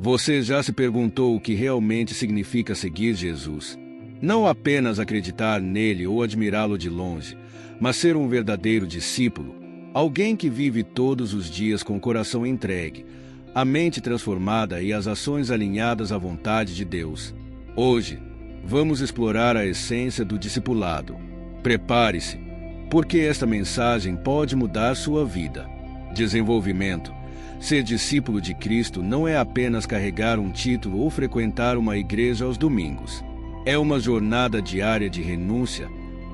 Você já se perguntou o que realmente significa seguir Jesus? Não apenas acreditar nele ou admirá-lo de longe, mas ser um verdadeiro discípulo, alguém que vive todos os dias com o coração entregue, a mente transformada e as ações alinhadas à vontade de Deus. Hoje, vamos explorar a essência do discipulado. Prepare-se, porque esta mensagem pode mudar sua vida. Desenvolvimento. Ser discípulo de Cristo não é apenas carregar um título ou frequentar uma igreja aos domingos. É uma jornada diária de renúncia,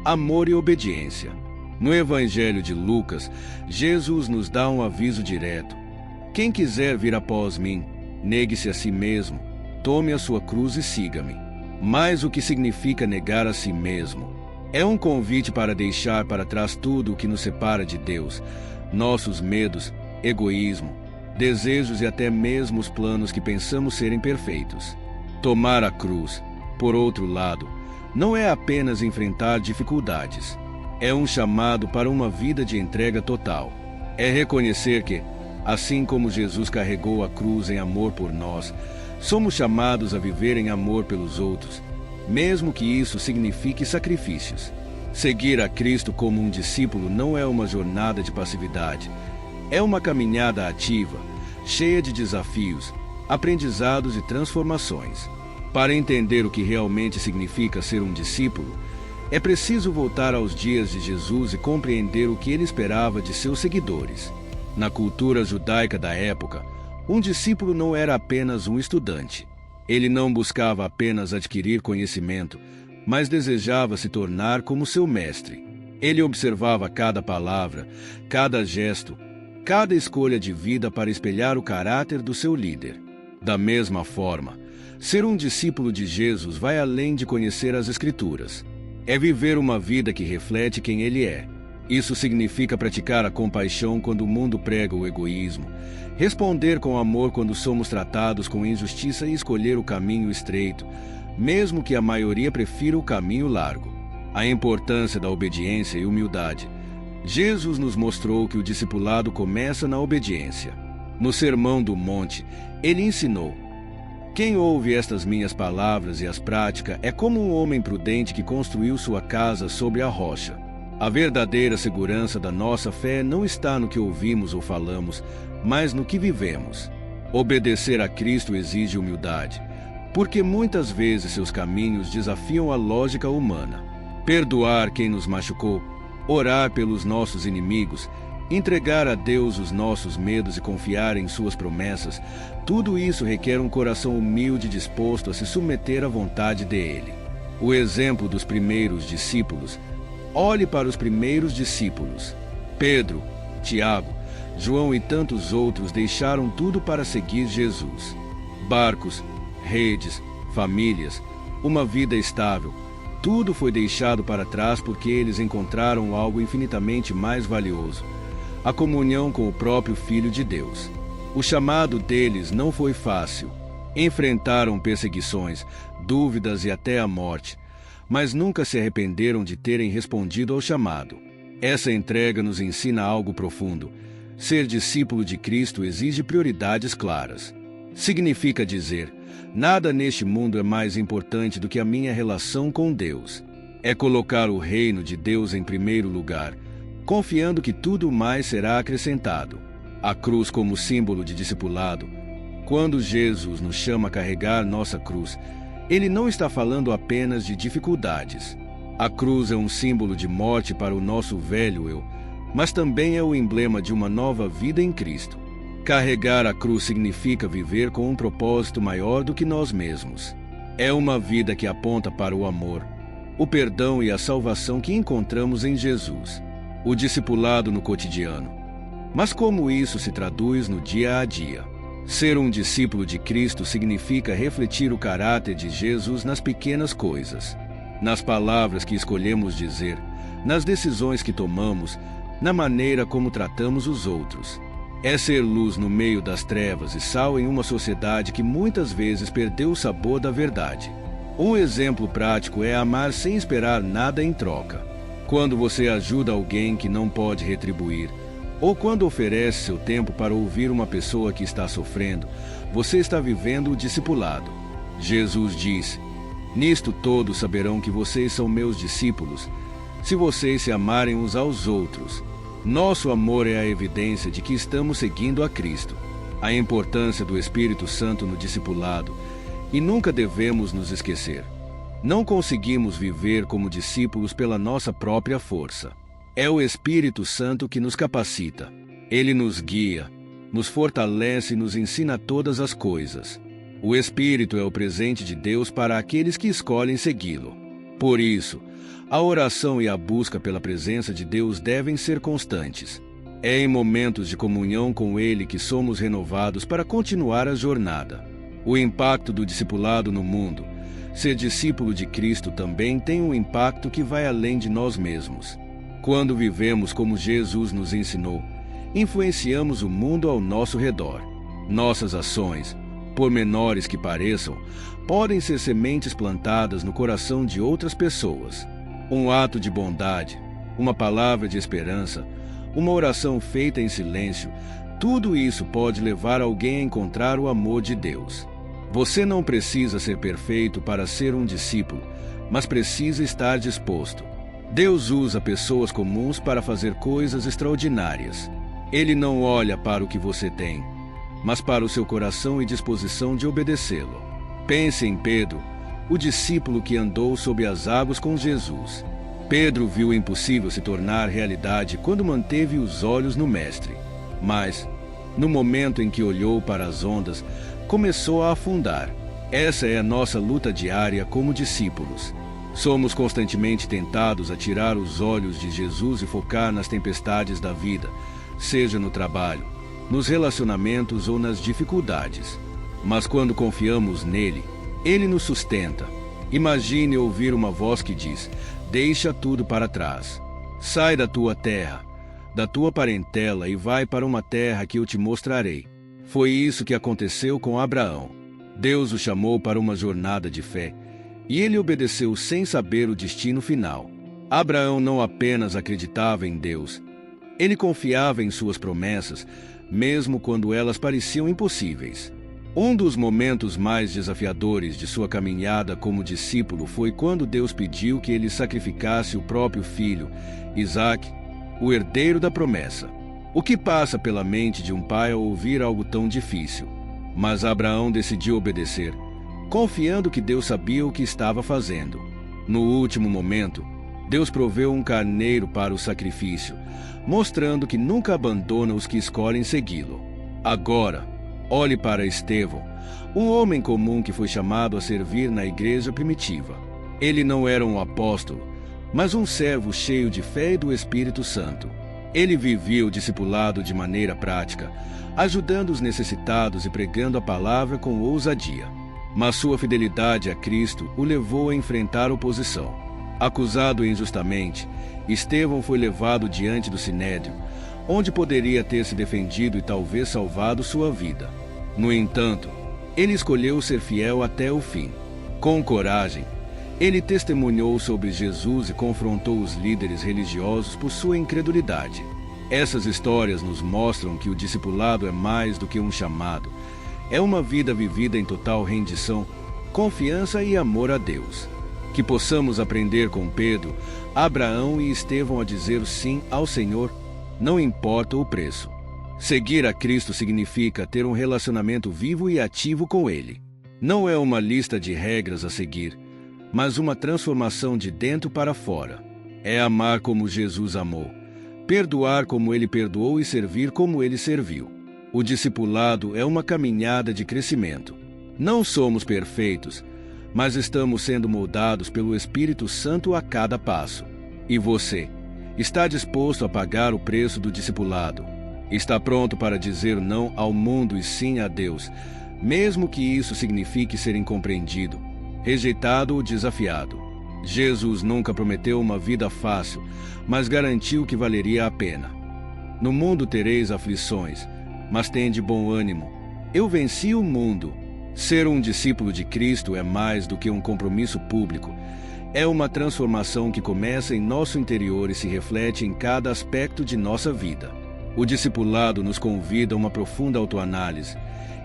amor e obediência. No Evangelho de Lucas, Jesus nos dá um aviso direto. Quem quiser vir após mim, negue-se a si mesmo, tome a sua cruz e siga-me. Mas o que significa negar a si mesmo? É um convite para deixar para trás tudo o que nos separa de Deus, nossos medos, egoísmo, desejos e até mesmo os planos que pensamos serem perfeitos. Tomar a cruz, por outro lado, não é apenas enfrentar dificuldades. É um chamado para uma vida de entrega total. É reconhecer que, assim como Jesus carregou a cruz em amor por nós, somos chamados a viver em amor pelos outros, mesmo que isso signifique sacrifícios. Seguir a Cristo como um discípulo não é uma jornada de passividade. É uma caminhada ativa, cheia de desafios, aprendizados e transformações. Para entender o que realmente significa ser um discípulo, é preciso voltar aos dias de Jesus e compreender o que ele esperava de seus seguidores. Na cultura judaica da época, um discípulo não era apenas um estudante. Ele não buscava apenas adquirir conhecimento, mas desejava se tornar como seu mestre. Ele observava cada palavra, cada gesto, cada escolha de vida para espelhar o caráter do seu líder. Da mesma forma, ser um discípulo de Jesus vai além de conhecer as Escrituras. É viver uma vida que reflete quem ele é. Isso significa praticar a compaixão quando o mundo prega o egoísmo, responder com amor quando somos tratados com injustiça e escolher o caminho estreito, mesmo que a maioria prefira o caminho largo. A importância da obediência e humildade. Jesus nos mostrou que o discipulado começa na obediência. No Sermão do Monte, ele ensinou: quem ouve estas minhas palavras e as pratica é como um homem prudente que construiu sua casa sobre a rocha. A verdadeira segurança da nossa fé não está no que ouvimos ou falamos, mas no que vivemos. Obedecer a Cristo exige humildade, porque muitas vezes seus caminhos desafiam a lógica humana. Perdoar quem nos machucou, orar pelos nossos inimigos, entregar a Deus os nossos medos e confiar em suas promessas, tudo isso requer um coração humilde disposto a se submeter à vontade dele. O exemplo dos primeiros discípulos. Olhe para os primeiros discípulos. Pedro, Tiago, João e tantos outros deixaram tudo para seguir Jesus. Barcos, redes, famílias, uma vida estável, tudo foi deixado para trás porque eles encontraram algo infinitamente mais valioso: a comunhão com o próprio Filho de Deus. O chamado deles não foi fácil. Enfrentaram perseguições, dúvidas e até a morte, mas nunca se arrependeram de terem respondido ao chamado. Essa entrega nos ensina algo profundo. Ser discípulo de Cristo exige prioridades claras. Significa dizer: nada neste mundo é mais importante do que a minha relação com Deus. É colocar o reino de Deus em primeiro lugar, confiando que tudo mais será acrescentado. A cruz como símbolo de discipulado. Quando Jesus nos chama a carregar nossa cruz, ele não está falando apenas de dificuldades. A cruz é um símbolo de morte para o nosso velho eu, mas também é o emblema de uma nova vida em Cristo. Carregar a cruz significa viver com um propósito maior do que nós mesmos. É uma vida que aponta para o amor, o perdão e a salvação que encontramos em Jesus. O discipulado no cotidiano. Mas como isso se traduz no dia a dia? Ser um discípulo de Cristo significa refletir o caráter de Jesus nas pequenas coisas, nas palavras que escolhemos dizer, nas decisões que tomamos, na maneira como tratamos os outros. É ser luz no meio das trevas e sal em uma sociedade que muitas vezes perdeu o sabor da verdade. Um exemplo prático é amar sem esperar nada em troca. Quando você ajuda alguém que não pode retribuir, Ou quando oferece seu tempo para ouvir uma pessoa que está sofrendo, você está vivendo o discipulado. Jesus disse: "Nisto todos saberão que vocês são meus discípulos, se vocês se amarem uns aos outros." Nosso amor é a evidência de que estamos seguindo a Cristo. A importância do Espírito Santo no discipulado, e nunca devemos nos esquecer. Não conseguimos viver como discípulos pela nossa própria força. É o Espírito Santo que nos capacita. Ele nos guia, nos fortalece e nos ensina todas as coisas. O Espírito é o presente de Deus para aqueles que escolhem segui-lo. Por isso, a oração e a busca pela presença de Deus devem ser constantes. É em momentos de comunhão com Ele que somos renovados para continuar a jornada. O impacto do discipulado no mundo. Ser discípulo de Cristo também tem um impacto que vai além de nós mesmos. Quando vivemos como Jesus nos ensinou, influenciamos o mundo ao nosso redor. Nossas ações, por menores que pareçam, podem ser sementes plantadas no coração de outras pessoas. Um ato de bondade, uma palavra de esperança, uma oração feita em silêncio, tudo isso pode levar alguém a encontrar o amor de Deus. Você não precisa ser perfeito para ser um discípulo, mas precisa estar disposto. Deus usa pessoas comuns para fazer coisas extraordinárias. Ele não olha para o que você tem, mas para o seu coração e disposição de obedecê-lo. Pense em Pedro, o discípulo que andou sob as águas com Jesus. Pedro viu o impossível se tornar realidade quando manteve os olhos no Mestre. Mas, no momento em que olhou para as ondas, começou a afundar. Essa é a nossa luta diária como discípulos. Somos constantemente tentados a tirar os olhos de Jesus e focar nas tempestades da vida, seja no trabalho, nos relacionamentos ou nas dificuldades. Mas quando confiamos nele, ele nos sustenta. Imagine ouvir uma voz que diz: "Deixa tudo para trás. Sai da tua terra, da tua parentela e vai para uma terra que eu te mostrarei." Foi isso que aconteceu com Abraão. Deus o chamou para uma jornada de fé, e ele obedeceu sem saber o destino final. Abraão não apenas acreditava em Deus, ele confiava em suas promessas, mesmo quando elas pareciam impossíveis. Um dos momentos mais desafiadores de sua caminhada como discípulo foi quando Deus pediu que ele sacrificasse o próprio filho, Isaque, o herdeiro da promessa. O que passa pela mente de um pai ao ouvir algo tão difícil? Mas Abraão decidiu obedecer, confiando que Deus sabia o que estava fazendo. No último momento, Deus proveu um carneiro para o sacrifício, mostrando que nunca abandona os que escolhem segui-lo. Agora, olhe para Estevão, um homem comum que foi chamado a servir na igreja primitiva. Ele não era um apóstolo, mas um servo cheio de fé e do Espírito Santo. Ele vivia o discipulado de maneira prática, ajudando os necessitados e pregando a palavra com ousadia. Mas sua fidelidade a Cristo o levou a enfrentar oposição. Acusado injustamente, Estevão foi levado diante do Sinédrio, onde poderia ter se defendido e talvez salvado sua vida. No entanto, ele escolheu ser fiel até o fim. Com coragem, ele testemunhou sobre Jesus e confrontou os líderes religiosos por sua incredulidade. Essas histórias nos mostram que o discipulado é mais do que um chamado. É uma vida vivida em total rendição, confiança e amor a Deus. Que possamos aprender com Pedro, Abraão e Estevão a dizer sim ao Senhor, não importa o preço. Seguir a Cristo significa ter um relacionamento vivo e ativo com Ele. Não é uma lista de regras a seguir, mas uma transformação de dentro para fora. É amar como Jesus amou, perdoar como Ele perdoou e servir como Ele serviu. O discipulado é uma caminhada de crescimento. Não somos perfeitos, mas estamos sendo moldados pelo Espírito Santo a cada passo. E você, está disposto a pagar o preço do discipulado? Está pronto para dizer não ao mundo e sim a Deus, mesmo que isso signifique ser incompreendido, rejeitado ou desafiado? Jesus nunca prometeu uma vida fácil, mas garantiu que valeria a pena. No mundo tereis aflições, mas tende bom ânimo. Eu venci o mundo. Ser um discípulo de Cristo é mais do que um compromisso público. É uma transformação que começa em nosso interior e se reflete em cada aspecto de nossa vida. O discipulado nos convida a uma profunda autoanálise.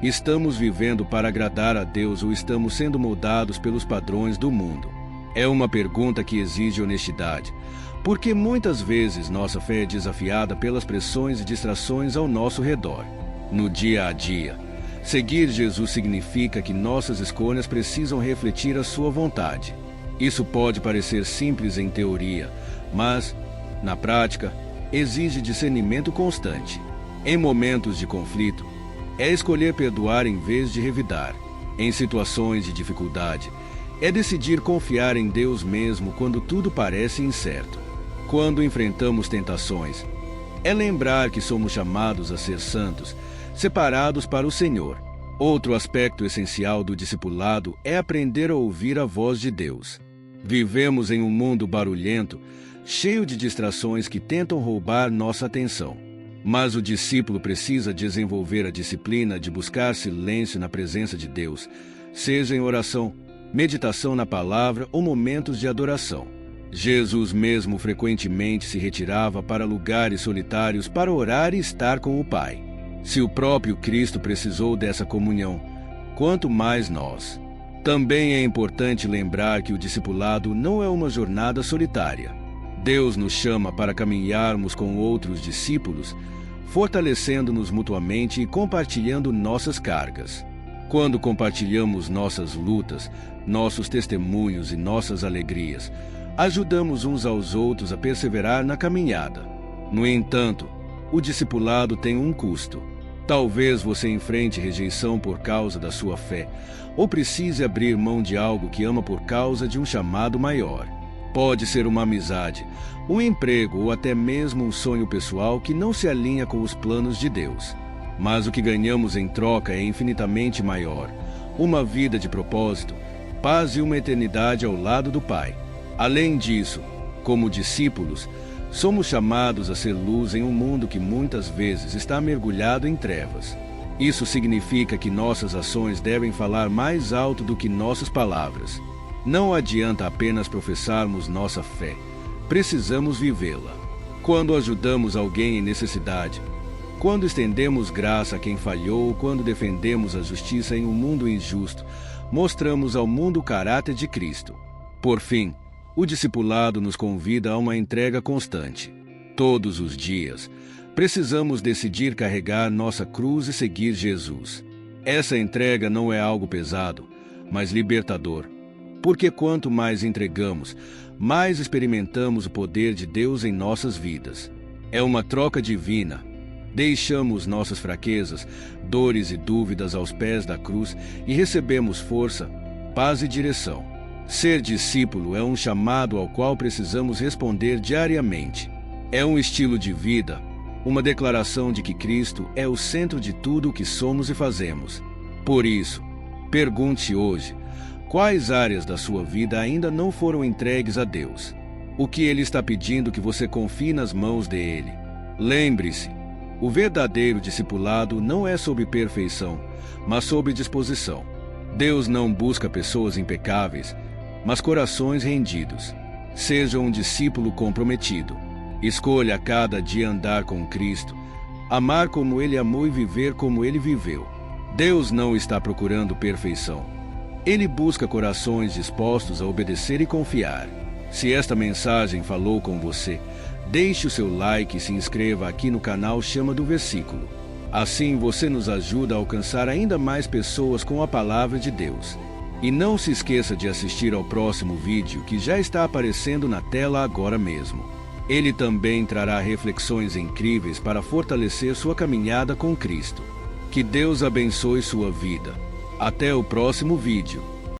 Estamos vivendo para agradar a Deus ou estamos sendo moldados pelos padrões do mundo? É uma pergunta que exige honestidade, porque muitas vezes nossa fé é desafiada pelas pressões e distrações ao nosso redor. No dia a dia, seguir Jesus significa que nossas escolhas precisam refletir a sua vontade. Isso pode parecer simples em teoria, mas, na prática, exige discernimento constante. Em momentos de conflito, é escolher perdoar em vez de revidar. Em situações de dificuldade, é decidir confiar em Deus mesmo quando tudo parece incerto. Quando enfrentamos tentações, é lembrar que somos chamados a ser santos, separados para o Senhor. Outro aspecto essencial do discipulado é aprender a ouvir a voz de Deus. Vivemos em um mundo barulhento, cheio de distrações que tentam roubar nossa atenção. Mas o discípulo precisa desenvolver a disciplina de buscar silêncio na presença de Deus, seja em oração, meditação na palavra ou momentos de adoração. Jesus mesmo frequentemente se retirava para lugares solitários para orar e estar com o Pai. Se o próprio Cristo precisou dessa comunhão, quanto mais nós. Também é importante lembrar que o discipulado não é uma jornada solitária. Deus nos chama para caminharmos com outros discípulos, fortalecendo-nos mutuamente e compartilhando nossas cargas. Quando compartilhamos nossas lutas, nossos testemunhos e nossas alegrias, ajudamos uns aos outros a perseverar na caminhada. No entanto, o discipulado tem um custo. Talvez você enfrente rejeição por causa da sua fé, ou precise abrir mão de algo que ama por causa de um chamado maior. Pode ser uma amizade, um emprego ou até mesmo um sonho pessoal que não se alinha com os planos de Deus. Mas o que ganhamos em troca é infinitamente maior: uma vida de propósito, paz e uma eternidade ao lado do Pai. Além disso, como discípulos, somos chamados a ser luz em um mundo que muitas vezes está mergulhado em trevas. Isso significa que nossas ações devem falar mais alto do que nossas palavras. Não adianta apenas professarmos nossa fé, precisamos vivê-la. Quando ajudamos alguém em necessidade, quando estendemos graça a quem falhou, quando defendemos a justiça em um mundo injusto, mostramos ao mundo o caráter de Cristo. Por fim, o discipulado nos convida a uma entrega constante. Todos os dias, precisamos decidir carregar nossa cruz e seguir Jesus. Essa entrega não é algo pesado, mas libertador, porque quanto mais entregamos, mais experimentamos o poder de Deus em nossas vidas. É uma troca divina. Deixamos nossas fraquezas, dores e dúvidas aos pés da cruz e recebemos força, paz e direção. Ser discípulo é um chamado ao qual precisamos responder diariamente. É um estilo de vida, uma declaração de que Cristo é o centro de tudo o que somos e fazemos. Por isso, pergunte hoje: quais áreas da sua vida ainda não foram entregues a Deus? O que Ele está pedindo que você confie nas mãos dele? Lembre-se, o verdadeiro discipulado não é sobre perfeição, mas sobre disposição. Deus não busca pessoas impecáveis, mas corações rendidos. Seja um discípulo comprometido. Escolha a cada dia andar com Cristo, amar como Ele amou e viver como Ele viveu. Deus não está procurando perfeição. Ele busca corações dispostos a obedecer e confiar. Se esta mensagem falou com você, deixe o seu like e se inscreva aqui no canal Chama do Versículo. Assim você nos ajuda a alcançar ainda mais pessoas com a palavra de Deus. E não se esqueça de assistir ao próximo vídeo que já está aparecendo na tela agora mesmo. Ele também trará reflexões incríveis para fortalecer sua caminhada com Cristo. Que Deus abençoe sua vida. Até o próximo vídeo.